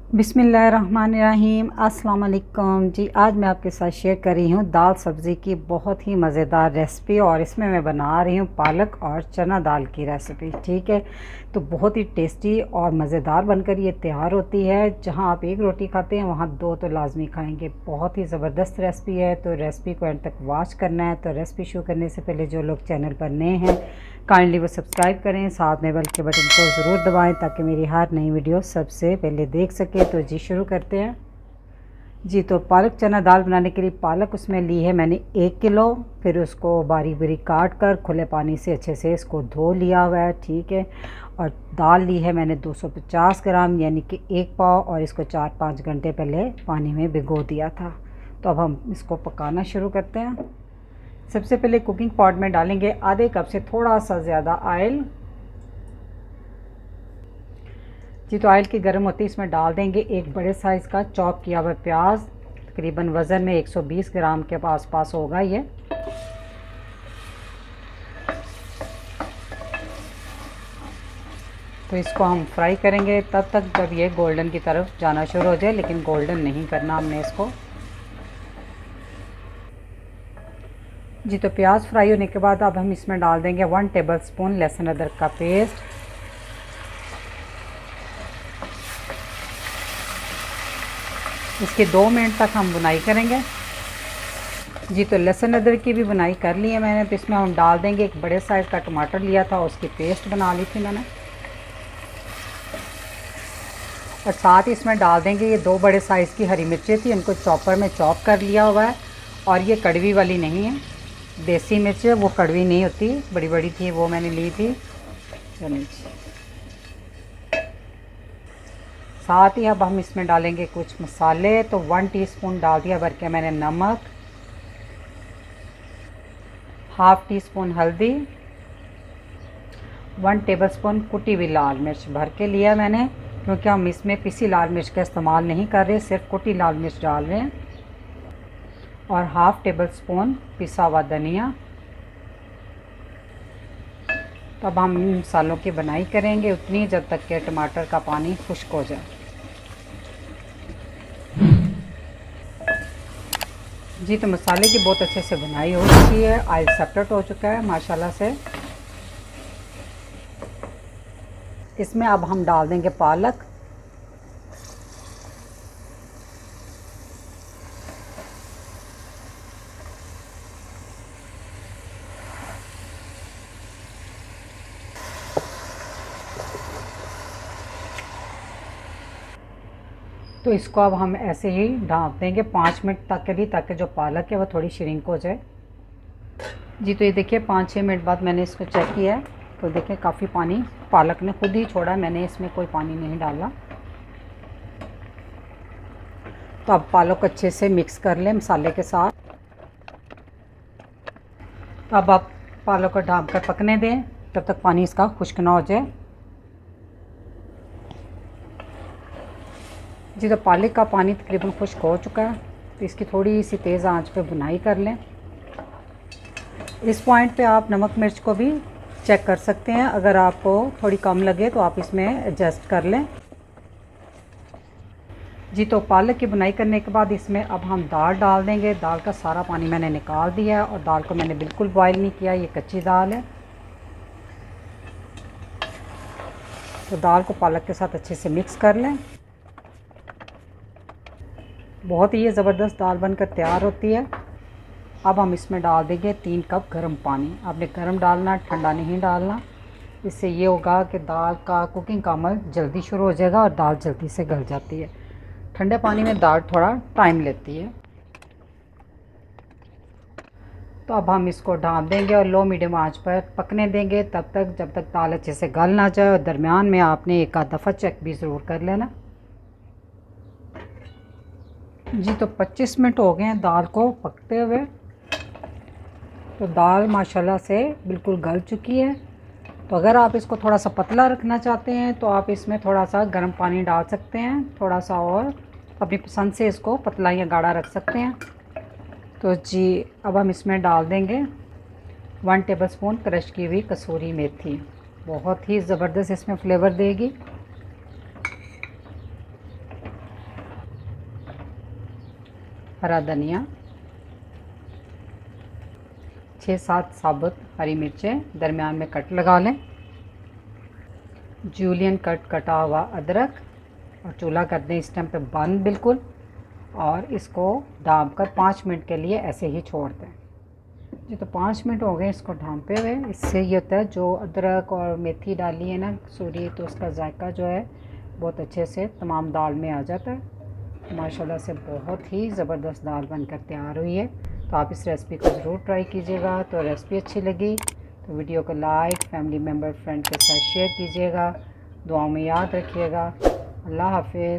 बिस्मिल्लाहिर्रहमानिर्रहीम। अस्सलाम वालेकुम जी। आज मैं आपके साथ शेयर कर रही हूँ दाल सब्ज़ी की बहुत ही मज़ेदार रेसिपी, और इसमें मैं बना रही हूँ पालक और चना दाल की रेसिपी। ठीक है, तो बहुत ही टेस्टी और मज़ेदार बनकर ये तैयार होती है। जहाँ आप एक रोटी खाते हैं वहाँ दो तो लाजमी खाएंगे। बहुत ही ज़बरदस्त रेसिपी है, तो रेसिपी को एंड तक वॉच करना है। तो रेसिपी शुरू करने से पहले जो लोग चैनल पर नए हैं काइंडली वो सब्सक्राइब करें, साथ में बेल के बटन को ज़रूर दबाएं ताकि मेरी हर नई वीडियो सबसे पहले देख सकें। तो जी शुरू करते हैं जी। तो पालक चना दाल बनाने के लिए पालक उसमें ली है मैंने 1 किलो। फिर उसको बारीक बारीक काट कर खुले पानी से अच्छे से इसको धो लिया हुआ है। ठीक है, और दाल ली है मैंने 250 ग्राम यानी कि 1 पाव, और इसको 4-5 घंटे पहले पानी में भिगो दिया था। तो अब हम इसको पकाना शुरू करते हैं। सबसे पहले कुकिंग पॉट में डालेंगे आधे कप से थोड़ा सा ज़्यादा ऑयल जी। तो ऑयल की गर्म होती है, इसमें डाल देंगे एक बड़े साइज़ का चॉप किया हुआ प्याज। तकरीबन वज़न में 120 ग्राम के आसपास होगा ये। तो इसको हम फ्राई करेंगे तब तक जब ये गोल्डन की तरफ जाना शुरू हो जाए, लेकिन गोल्डन नहीं करना हमने इसको जी। तो प्याज फ्राई होने के बाद अब हम इसमें डाल देंगे 1 टेबलस्पून लहसुन अदरक का पेस्ट। इसके 2 मिनट तक हम बुनाई करेंगे जी। तो लहसुन अदरक की भी बुनाई कर ली है मैंने। तो इसमें हम डाल देंगे एक बड़े साइज़ का टमाटर लिया था, उसकी पेस्ट बना ली थी मैंने, और साथ ही इसमें डाल देंगे ये 2 बड़े साइज़ की हरी मिर्चें थी, इनको चॉपर में चॉप कर लिया हुआ है। और ये कड़वी वाली नहीं है, देसी मिर्च है, वो कड़वी नहीं होती, बड़ी बड़ी थी वो मैंने ली थी। साथ ही अब हम इसमें डालेंगे कुछ मसाले। तो 1 टीस्पून डाल दिया भर के मैंने नमक, हाफ़ टी स्पून हल्दी, 1 टेबलस्पून कुटी हुई लाल मिर्च भर के लिया मैंने, क्योंकि हम इसमें पिसी लाल मिर्च का इस्तेमाल नहीं कर रहे, सिर्फ कुटी लाल मिर्च डाल रहे हैं। और हाफ़ टेबल स्पून पिसा हुआ धनिया। तो अब हम इन मसालों की बनाई करेंगे उतनी जब तक के टमाटर का पानी खुश्क हो जाए जी। तो मसाले की बहुत अच्छे से बुनाई हो चुकी है, ऑयल सेपरेट हो चुका है माशाल्लाह से। इसमें अब हम डाल देंगे पालक। तो इसको अब हम ऐसे ही ढाँप देंगे 5 मिनट तक के लिए, ताकि जो पालक है वो थोड़ी श्रिंक हो जाए जी। तो ये देखिए 5-6 मिनट बाद मैंने इसको चेक किया है, तो देखिए काफ़ी पानी पालक ने खुद ही छोड़ा, मैंने इसमें कोई पानी नहीं डाला। तो अब पालक को अच्छे से मिक्स कर लें मसाले के साथ। तो अब आप पालक को ढाँप कर पकने दें तब तक पानी इसका खुश्क ना हो जाए जी। तो पालक का पानी तकरीबन खुश्क हो चुका है, तो इसकी थोड़ी सी तेज़ आंच पे भुनाई कर लें। इस पॉइंट पे आप नमक मिर्च को भी चेक कर सकते हैं, अगर आपको थोड़ी कम लगे तो आप इसमें एडजस्ट कर लें जी। तो पालक की बुनाई करने के बाद इसमें अब हम दाल डाल देंगे। दाल का सारा पानी मैंने निकाल दिया है, और दाल को मैंने बिल्कुल बॉयल नहीं किया, ये कच्ची दाल है। तो दाल को पालक के साथ अच्छे से मिक्स कर लें। बहुत ही ये ज़बरदस्त दाल बनकर तैयार होती है। अब हम इसमें डाल देंगे 3 कप गर्म पानी। आपने गर्म डालना, ठंडा नहीं डालना। इससे ये होगा कि दाल का कुकिंग का अमल जल्दी शुरू हो जाएगा और दाल जल्दी से गल जाती है। ठंडे पानी में दाल थोड़ा टाइम लेती है। तो अब हम इसको ढाँप देंगे और लो मीडियम आंच पर पकने देंगे तब तक जब तक दाल अच्छे से गल ना जाए, और दरमियान में आपने एक आध दफ़ा चेक भी ज़रूर कर लेना जी। तो 25 मिनट हो गए हैं दाल को पकते हुए। तो दाल माशाल्लाह से बिल्कुल गल चुकी है। तो अगर आप इसको थोड़ा सा पतला रखना चाहते हैं तो आप इसमें थोड़ा सा गर्म पानी डाल सकते हैं, थोड़ा सा, और अपनी पसंद से इसको पतला या गाढ़ा रख सकते हैं। तो जी अब हम इसमें डाल देंगे 1 टेबलस्पून क्रश की हुई कसूरी मेथी। बहुत ही ज़बरदस्त इसमें फ्लेवर देगी। हरा धनिया, 6-7 साबुत हरी मिर्चें दरमियान में कट लगा लें, जूलियन कट कटा हुआ अदरक, और चूल्हा कर दें इस टाइम पे बंद बिल्कुल, और इसको ढाँप कर 5 मिनट के लिए ऐसे ही छोड़ दें। जी तो 5 मिनट हो गए इसको ढाँपे हुए। इससे ये होता है जो अदरक और मेथी डाली है ना सूरी, तो उसका जायका जो है बहुत अच्छे से तमाम दाल में आ जाता है। माशाल्लाह से बहुत ही ज़बरदस्त दाल बनकर तैयार हुई है। तो आप इस रेसिपी को ज़रूर ट्राई कीजिएगा। तो रेसिपी अच्छी लगी तो वीडियो को लाइक, फैमिली मेम्बर, फ्रेंड के साथ शेयर कीजिएगा। दुआओं में याद रखिएगा। अल्लाह हाफ़िज़।